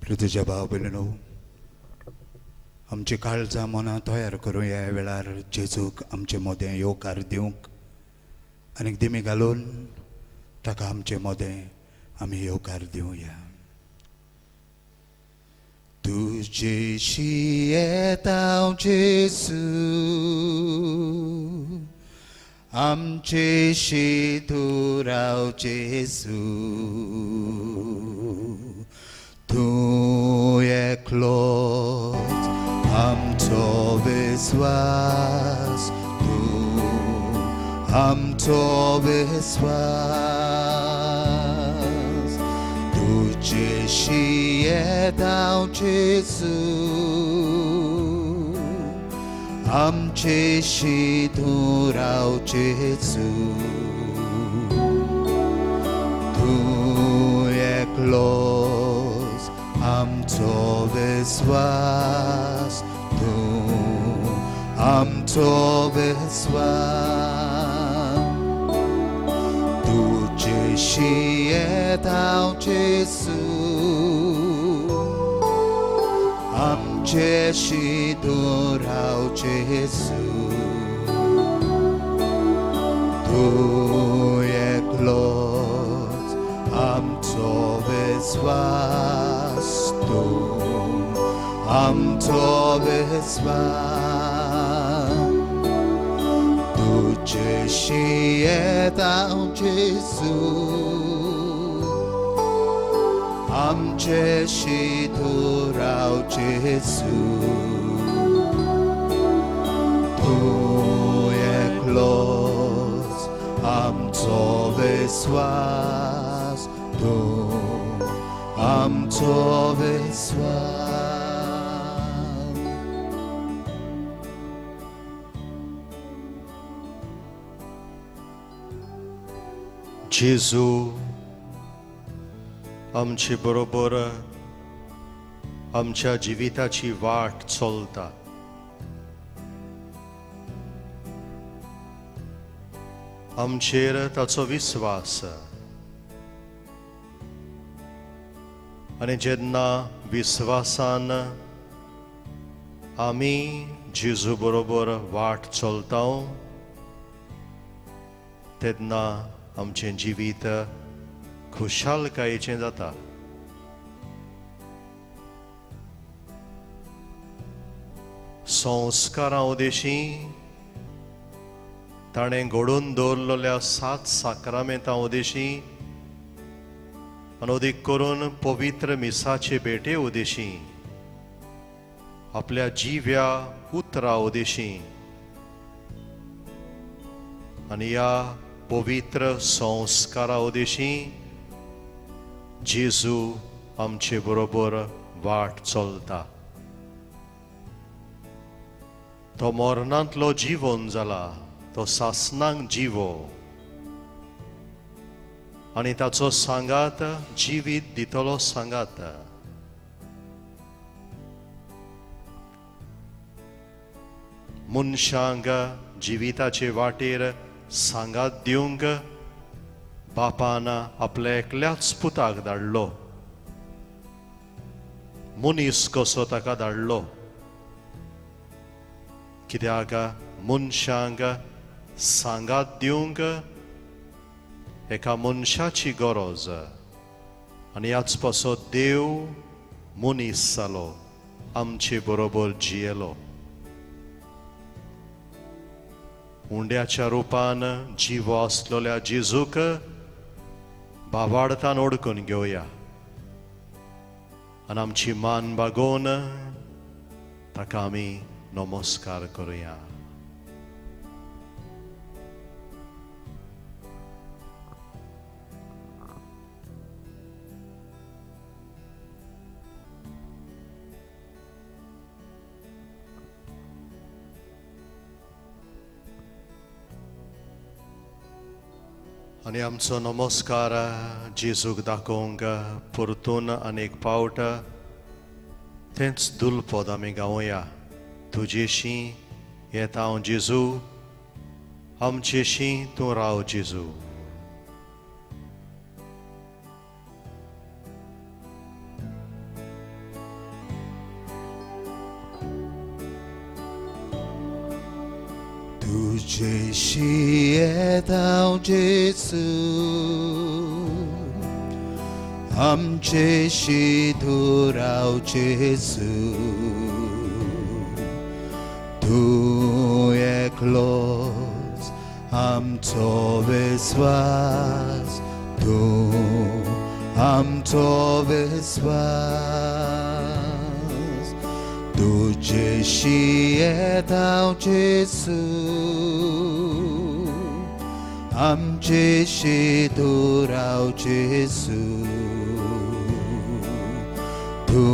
तुझ्या भाव भयणीनो, आमची काळजां मनां तयार करूं ह्या वेळार जेजूक आमचे मोदें येवकार दिवंक आनीक दिमी घालून ताका आमचे मोदें आमी येवकार दिवया. तुजेशी येता जेजू, आमचेशी तूं राव जेजू. तूं एकलोच आमचो विस्वास, तूं आमचो विस्वास. तुजेशी येता जेजू, आमचेशी तूं राव जेजू. तूं एकलोच आमचो विस्वास, तूं आमचो विस्वास. तुजेशी येता जेजू, आमचेशी तूं राव जेजू. तूं एकलोच आमचो विस्वास, तूं आमचो विस्वास. तुजेशी येता जेजू, आमचेशी तूं राव जेजू. तूं एकलोच आमचो विस्वास, तूं आमचो विस्वास. जेजू आमचे बरोबर आमच्या जिविताची वाट चलता. आमचेर ताचो विस्वास आनी जेन्ना विस्वासान आमी जेजू बरोबर वाट चलता तेन्ना आमचें जिवीत खुशालकायेचें जाता. संस्कारां उदेशी ताणें घडोवन दवरलेल्या 7 साक्रामेंतां उदेशी आनी अदीक करून पवित्र मिसाचे भेटे उदेशी आपल्या जिव्या उतरां उदेशी आनी ह्या पवित्र संस्कारा उदेशी जेजू आमचे बरोबर वाट चलता. तो मरणांतलो जिवोन जाला, तो सासणांक जिवो आनी ताचो सांगात जिवीत दितलो सांगात. मनशांक जिविताचे वाटेर सांगात दिवंक बापान आपल्या एकल्याच पुताक धाडलो. मनीस कसो ताका धाडलो कित्याक मनशांक सांगात दिवंक एका मनशाची गरज आनी ह्याच पासो देव मनीस जालो, आमचे बरोबर जियेलो. हुंड्याच्या रुपान जिवो आसलेल्या जेजूक भावार्थान ओळखून घेवया आनी आमची मान बागोवन ताका आमी नमस्कार करुया. आनी आमचो नमस्कार जेजूक दाखोवंक परतून आनीक पावट तेंच दुलपद आमी गावया. तुजेशी येता हांव जेजू, आमचेशी तूं राव जेजू. तुझेशी येता जेसू आमचेशी दुराव जेसू तू एकलोच आमचो विश्वास तू आमचो विश्वास तुझेशी येता जेसू आमचेशी दुराव जेसू तू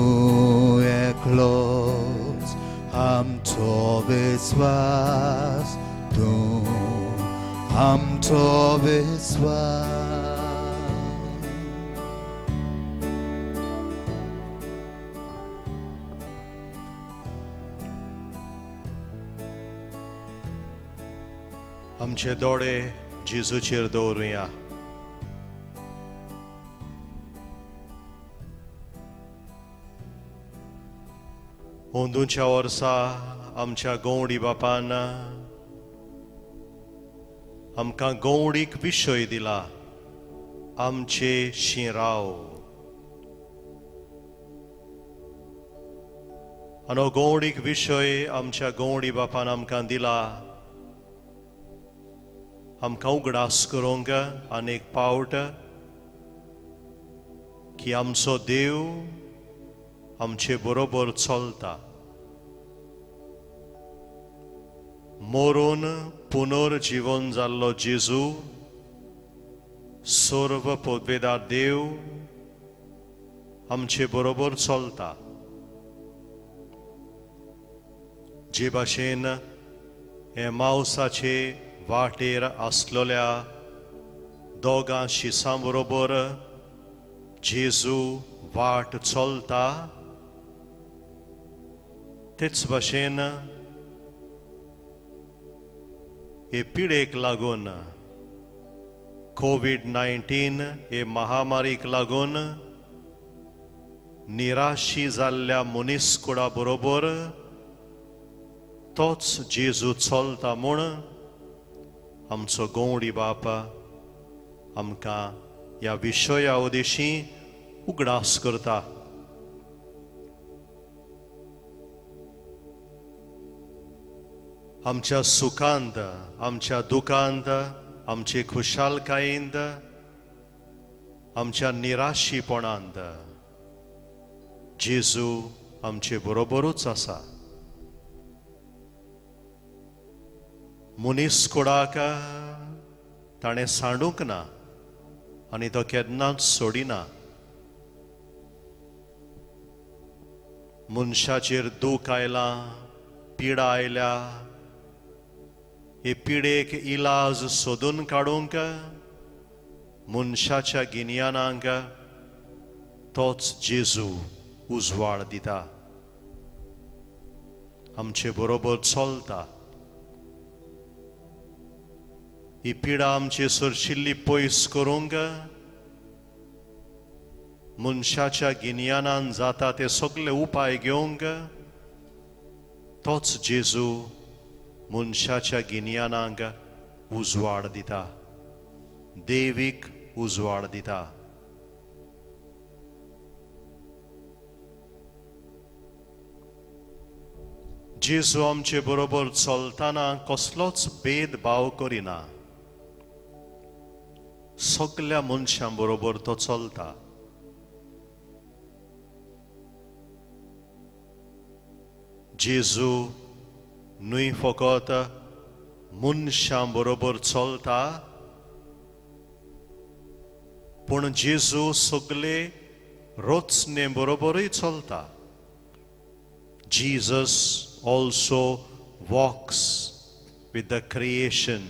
एकलोच आमचो विश्वास तू आमचो विश्वास आमचे दोळे जेजूचेर दवरुया. ओंदूच्या वर्सा आमच्या गवंडी बापान आमकां गवंडीक विशय दिला आमचे शिराव आनी हो गवंडीक विशय आमच्या गवंडी बापान आमकां दिला आमकां उगडास करूंक आनीक पावट की आमचो देव आमचे बरोबर चलता. मरून पुनर्जीवन जाल्लो जेजू सर्व पदवेदार देव आमचे बरोबर चलता. जे भाशेन हे मावसाचे वाटेर आसलेल्या दोगां शिसां बरोबर जेजू वाट चलता तेच भाशेन हे पिडेक लागून कोविड-19 हे महामारीक लागून निराशी जाल्ल्या मनीसकुळा बरोबर तोच जेजू चलता म्हूण आमचो गवंडी बाप आमकां ह्या विशया उदेशी उगडास करता. आमच्या सुखांत आमच्या दुखांत आमचे खुशालकायेंत आमच्या निराशीपणांत जेजू आमचे बरोबरूच आसा. मनीसकुळाक ताणें सांडूंक ना आनी तो केन्नाच सोडिना. मनशाचेर दूख आयलां पिडा आयल्या हे पिडेक इलाज सोदून काडूंक मनशाच्या गिन्यानांक तोच जेजू उजवाड दिता. आमचे बरोबर चलता. ही पिडा आमची सरशिल्ली पयस करूंक मनशाच्या गिन्यानान जाता ते सगळे उपाय घेवंक तोच जेजू मनशाच्या गिन्यानांक उजवाड दिता, देवीक उजवाड दिता. जेजू आमचे बरोबर चलताना कसलोच भेदभाव करिना. सगळ्या मनशां बरोबर तो चलता. जेजू न्हय फकत मनशां बरोबर चलता पूण जेजू सगळे रोचने बरोबरूय चलता. Jesus also walks with the creation.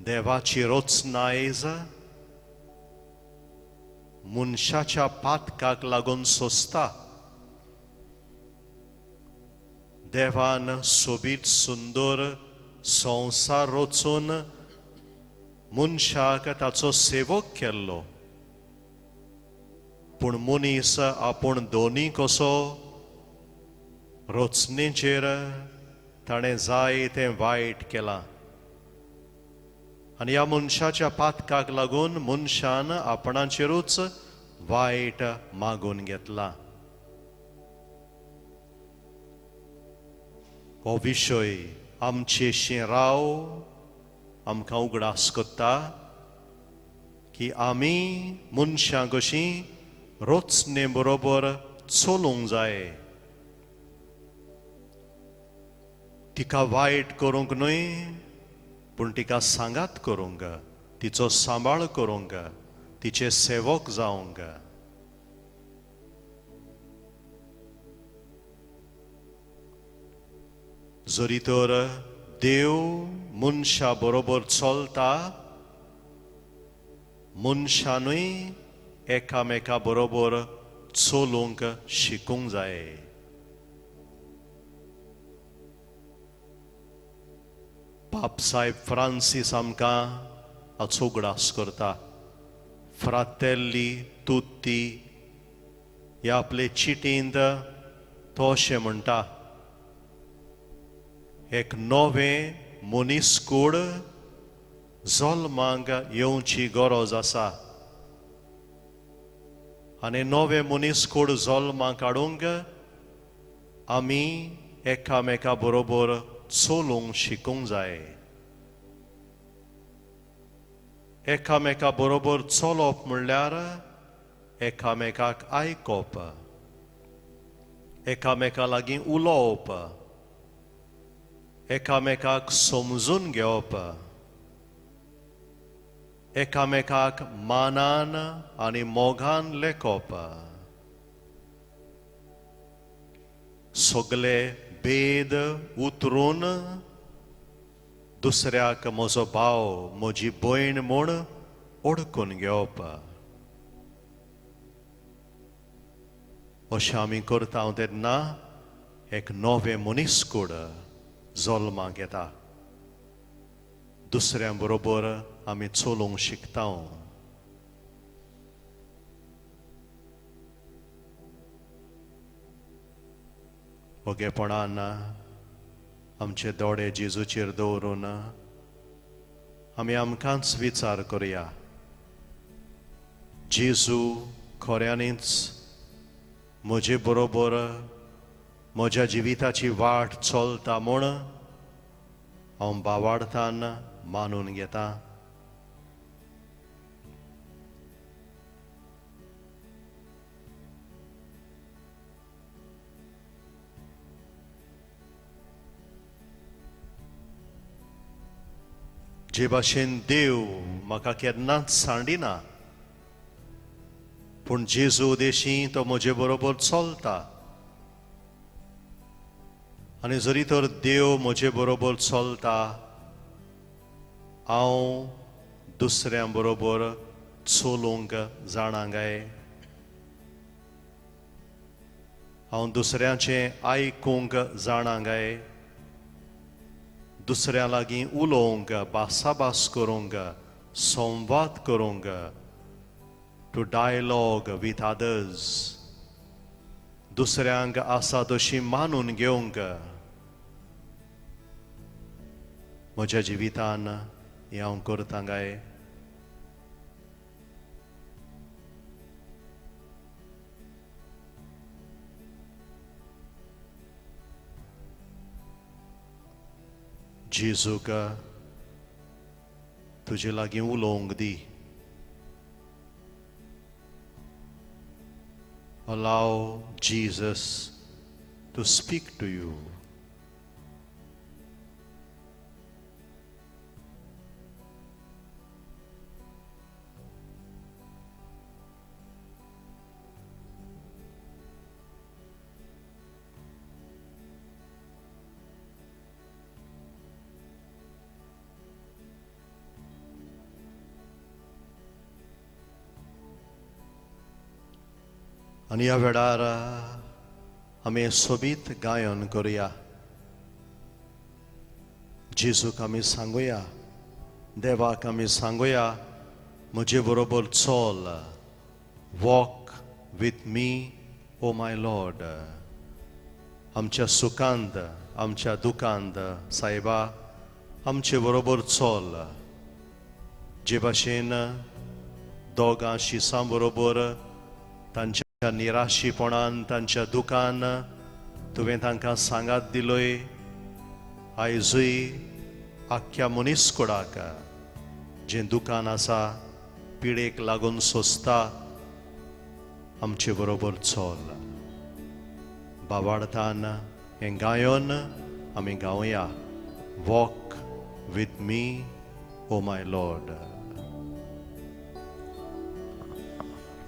देवाची रोचनायज मनशाच्या पातकाक लागून सोंसता. देवान सोबीत सुंदर संसार रचून मनशाक ताचो सेवक केल्लो. पूण मनीस आपूण दोनी कसो रोचणेचेर ताणें जाय तें वायट केलां आनी ह्या मनशाच्या पातकाक लागून मनशान आपणाचेरूच वायट मागून घेतला. हो विशय आमचेशी राव आमकां उगडास कोत्ता की आमी मनशां कशीं रोचणे बरोबर चलूंक जाय. तिका वायट करूंक न्हय पूण तिका सांगात करूंक, तिचो सांबाळ करूंक, तिचे सेवक जावंक. जरी तर देव मनशा बरोबर चलता, मनशानूय एकामेका बरोबर चलूंक शिकूंक जाय. पाप साहेब फ्रांसीस आमकां हाचो उगडास करता. फ्रातेल्ली तुत्ती ह्या आपले चिटींत तो अशें म्हणटा, एक नवें मनीसकूड जल्माक येवची गरज आसा आनी नवें मनीसकूड जल्माक हाडूंक आमी एकामेका बरोबर चलूंक शिकूंक जाय. एकामेका बरोबर चलप म्हणल्यार एकामेकाक आयकप, एकामेका लागीं उलोवप, एकामेकाक समजून घेवप, एकामेकाक मानान आनी मोगान लेखप. सगळे भेद उतरून दुसऱ्याक म्हजो भाव म्हजी भयण म्हूण ओळखून घेवप. अशें आमी करता तेन्ना एक नवें मनीसकूड जल्माक येता. दुसऱ्या बरोबर आमी चलूंक शिकता. ओगेपणान आमचे दोळे जेजूचेर दवरून आमी आमकांच विचार करुया, जेजू खऱ्यांनीच म्हजे बरोबर म्हज्या जिविताची वाट चलता म्हूण हांव बावार्थान मानून घेता. जे भाशेन देव म्हाका केन्नाच सांडिना, पूण जेजू देशी तो म्हजे बरोबर चलता. आनी जरी तर देव म्हजे बरोबर चलता, हांव दुसऱ्या बरोबर चलूंक जाणा काय. हांव दुसऱ्याचें आयकूंक जाणा काय, दुसऱ्या लागीं उलोवंक, भासाभास करूंक, संवाद करूंक, टू डायलॉग विथ अदर्स, दुसऱ्यांक आसा तशी मानून घेवंक. म्हज्या जिवितान हें हांव करतां काय. जेजूक तुजे लागीं उलोवंक दी. Allow Jesus to speak to you. आनी ह्या वेळार आमी सोबीत गायन करुया. जेजूक आमी सांगुया, देवाक आमी सांगुया, म्हजे बरोबर चल. Walk with me oh my Lord. आमच्या सुखांत आमच्या दुखांत सायबा आमचे बरोबर चल, जे भाशेन दोगां शिसां बरोबर तांच्या निराशीपणान तांच्या दुखान तुवें तांकां सांगात दिलोय, आयजूय आख्ख्या मनीसकुळाक जे दुखान आसा, पिडेक लागून सोंसता, आमचे बरोबर चल. बाबार्थान हें गायोन आमी गावया, walk with me oh my Lord.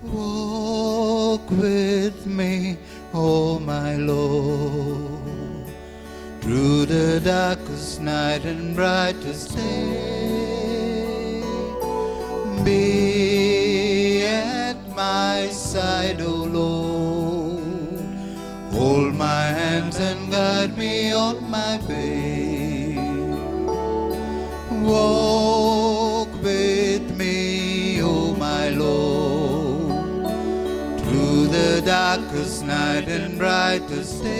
Walk with me, oh my Lord, through the darkest night and brightest day. Be at my side, oh Lord, hold my hands and guide me on my way. Walk with me, oh my Lord, through the darkest night and brightest day.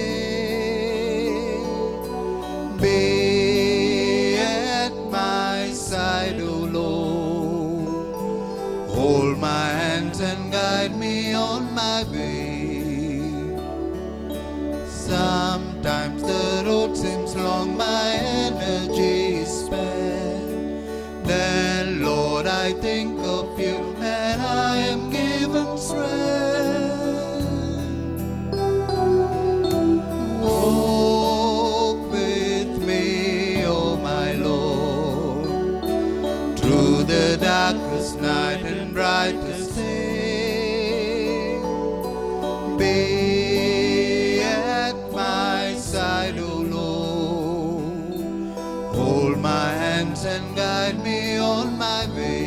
Be at my side, O Lord, hold my hands and guide me on my way. Sometimes the road seems long, my energy is spent. Then, Lord, I think of you and I am given strength. Walk with me, oh my Lord, through the darkest night and brightest day. Be at my side, oh Lord, hold my hands and guide me on my way.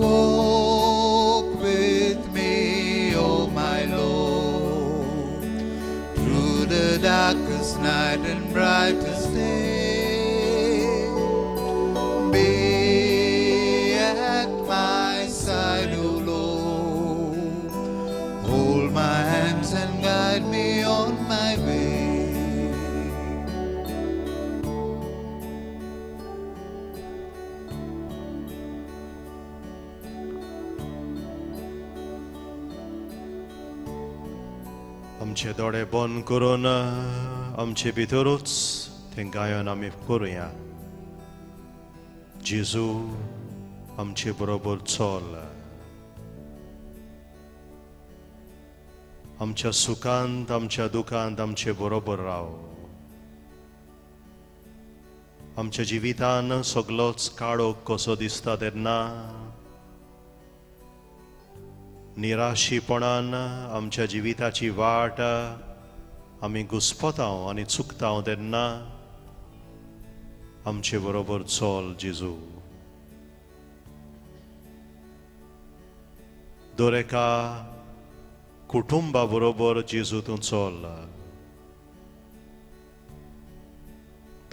Walk with me, oh my Lord, through the darkest night and brightest day. Be at my side, oh Lord, hold my hands and guide me on my way. आमचे दोळे बंद करून आमचे भितरूच तें गायन आमी करुया. जेजू आमचे बरोबर चल, आमच्या सुखांत आमच्या दुखांत आमचे बरोबर राव. आमच्या जिवितान सगळोच काळोख कसो दिसता तेन्ना, निराशीपणान आमच्या जिविताची वाट आमी घुस्पतांव आनी चुकतांव तेन्ना आमचे बरोबर चल जेजू. दर एका कुटुंबा बरोबर जेजू तूं चल.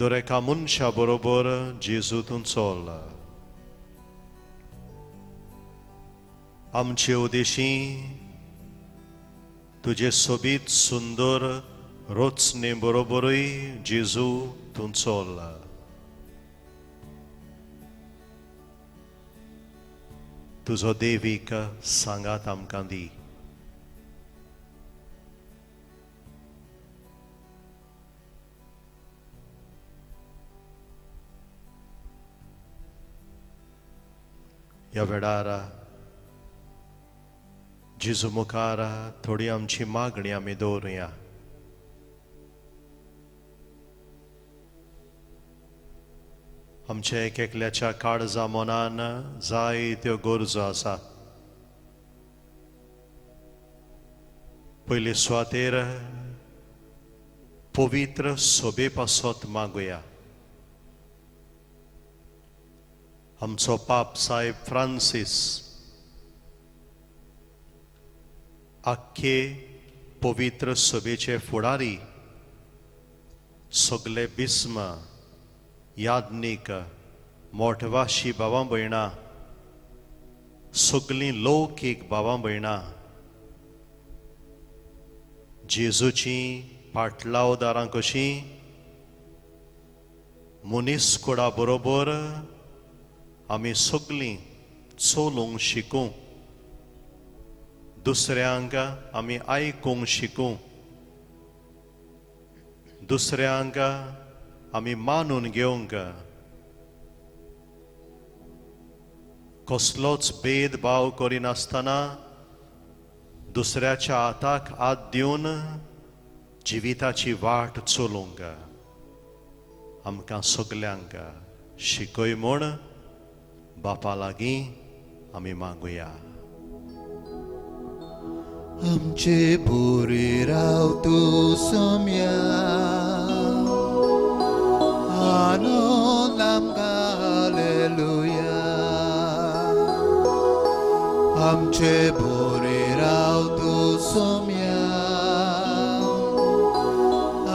दर एका मनशा बरोबर जेजू तूं चल. आमचे उदेशी तुजे सोबीत सुंदर रोचने बरोबरूय जेजू तूं चल. तुजो देवीक सांगात आमकां दी. ह्या वेळार जेजू मुखार थोडी आमची मागणी आमी दवरुया. आमच्या एक एकल्याच्या काळजा मनान जायत्यो गरजो आसा. पयले सुवातेर पवित्र सोबे पासत मागुया. आमचो पाप साहेब फ्रांसीस आख्खे पवित्र सोबेचे फुडारी, सगळे बिस्म, याज्ञिक, मोठवाशी भावां भयणां, सगळीं लौकीक भावां भयणां, जेजूची पाटलावदारां कशी मनीस कुडा बरोबर आमी सगळीं चलोवंक शिकूं, दुसऱ्यांक आमी आयकूंक शिकूं, दुसऱ्यांक आमी मानून घेवंक, कसलोच भेदभाव करिनासतना दुसऱ्याच्या हाताक हात दिवन जिविताची वाट चलोवंक आमकां सगल्यांक शिकय म्हूण बापा लागीं आमी मागुया. आमचे बोरे राव तूं सोम्या, आनंद आमकां हालेलुया. आमचे बोरे राव तूं सोम्या,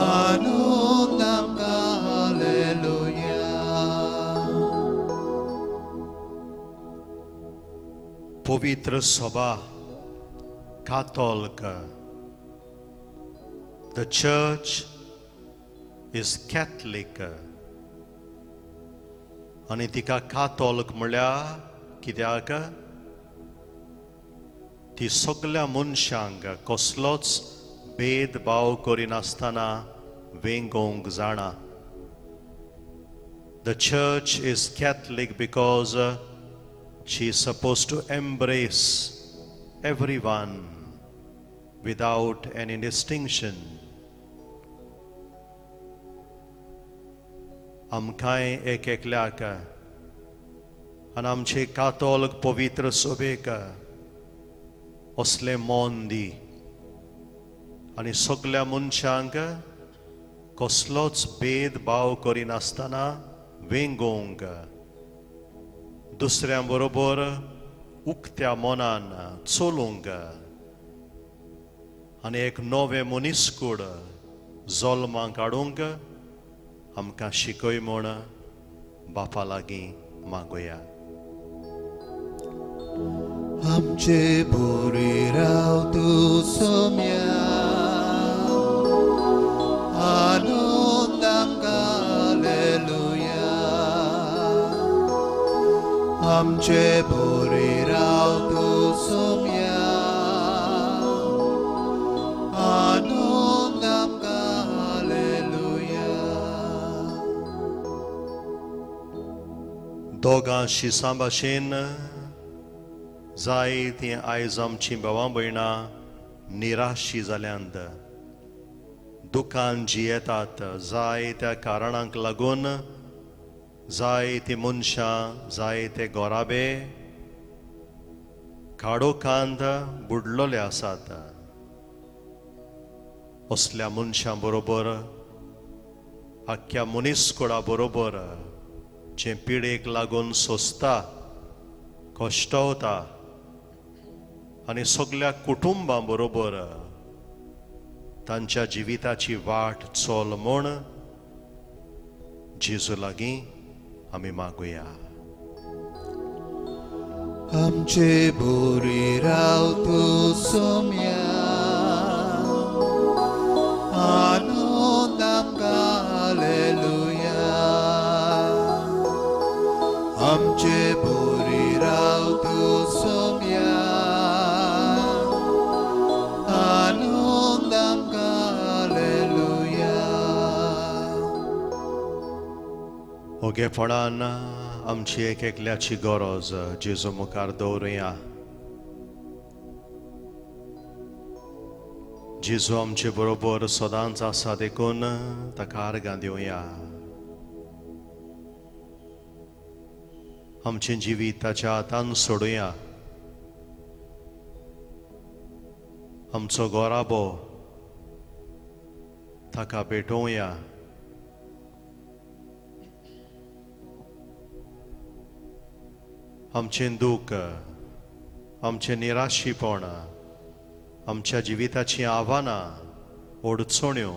आनंद आमकां हालेलुया. पवित्र सभा Catholic. The church is Catholic. आणि तिका काथोलिक म्हळ्यार कित्याक ती सगळ्या मनशांक कसलोच भेदभाव करिनासतना वेंगोवंक जाणा. The church is Catholic because she is supposed to embrace everyone without any distinction. आमकांय एक एकल्याक आनी आमचे काथोलिक पवित्र सभेक असले मोन दी आनी सगळ्या मनशांक कसलोच भेदभाव करिनासतना वेंगोवंक, दुसऱ्या बरोबर उक्त्या मोनान चलोवंक आनी एक नवे मनीसकूड जल्माक हाडूंक आमकां शिकय म्हूण बापा लागीं मागुया. आमचे बोरे राव तूं सोम्या, आनंद आमकां हालेलुया. आमचे बोरे राव तूं सोम्या, आनंद आमकां हालेलुया. दोगांशी सांभाशेन जायतीं आयज आमचीं भावां भयणां निराशी जाल्यांत, दुखान जियेतात. जायत्या कारणांक लागून जायतीं मनशां, जायते गोराबे काळोखांत बुडलोले आसात. असल्या मनशां बरोबर, आख्ख्या मनीसकुळा बरोबर जे पिडेक लागून सोंसता, कश्टावता आनी सगळ्या कुटुंबां बरोबर तांच्या जिविताची वाट चल म्हूण जेजू लागीं आमी मागुया. आमचे बोरे राव तूं सोम्या, आनंद आमकां हालेलुया. आमचे बोरे राव तूं सोम्या, आनंद आमकां हालेलुया. ओगेपणान आमची एक एकल्याची गरज जेजू मुखार दवरुया. जेजू आमचे बरोबर सदांच आसा देखून ताका आर्गां दिवया. आमचें जिवीत ताच्या हातान सोडुया. आमचो गोराबो ताका भेटोवया. आमचें दूख, आमचें निराशीपण, आमच्या जिविताचीं आव्हानां, अडचण्यो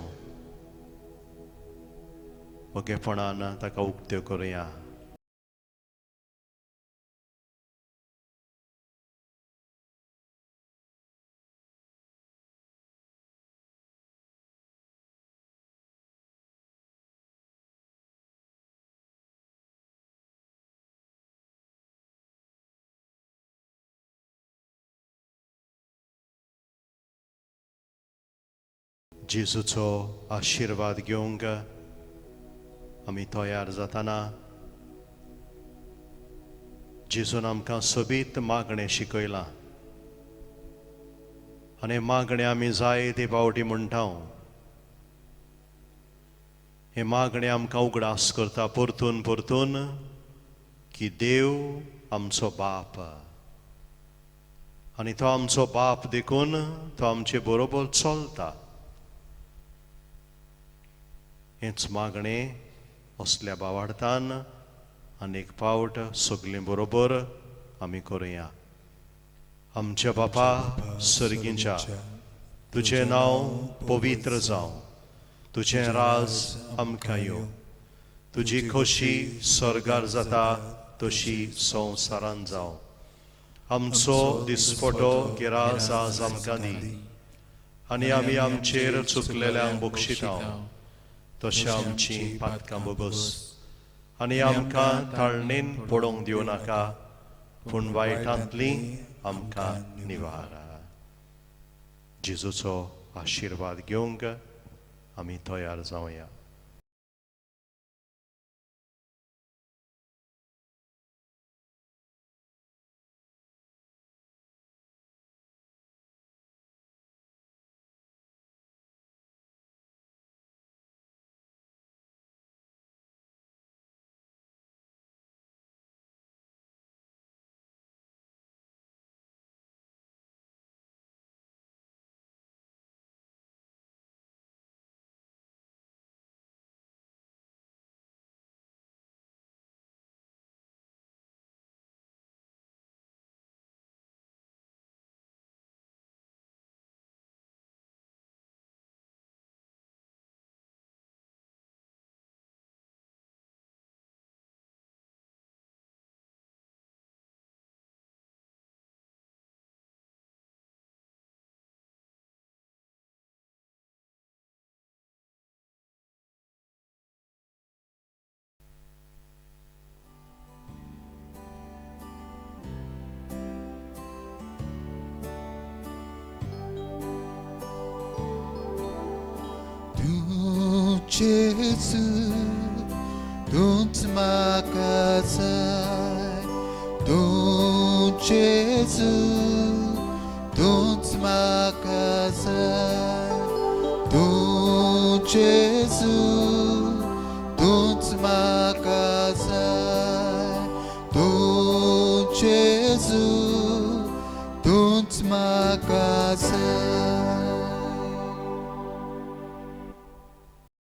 ओगेपणान ताका उक्त्यो करुया. जेजूचो आशिर्वाद घेवंक आमी तयार जाताना जेजून आमकां सोबीत मागणें शिकयलां आनी मागणें आमी जायते फावटी म्हणटा हे मागणें आमकां उगडास करता परतून परतून की देव आमचो बाप आनी तो आमचो बाप देखून तो आमचे बरोबर चलता. हेच मागणें असल्या भावार्थान आनीक फावट सगळीं बरोबर आमी करुया. आमच्या बापा सर्गींच्या तुजें नांव पवित्र जावं, तुजें राज आमकां येवं, तुजी खोशी स्वर्गार जाता तशी संवसारान जावं. आमचो दिसपटो गिराज आज आमकां दी आनी आमी आमचेर चुकलेल्यांक बक्षितांव तशें आमचीं पातकां बोगोस आनी आमकां ताळणेन पडोवंक दिवं नाका पूण वायटांतली आमकां निवारा. जेजूचो आशिर्वाद घेवंक आमी तयार जावया. Jezu, don't makasai, don't Jesu, don't makasai, don't Jesu, don't makasai, don't Jesu, don't makasai.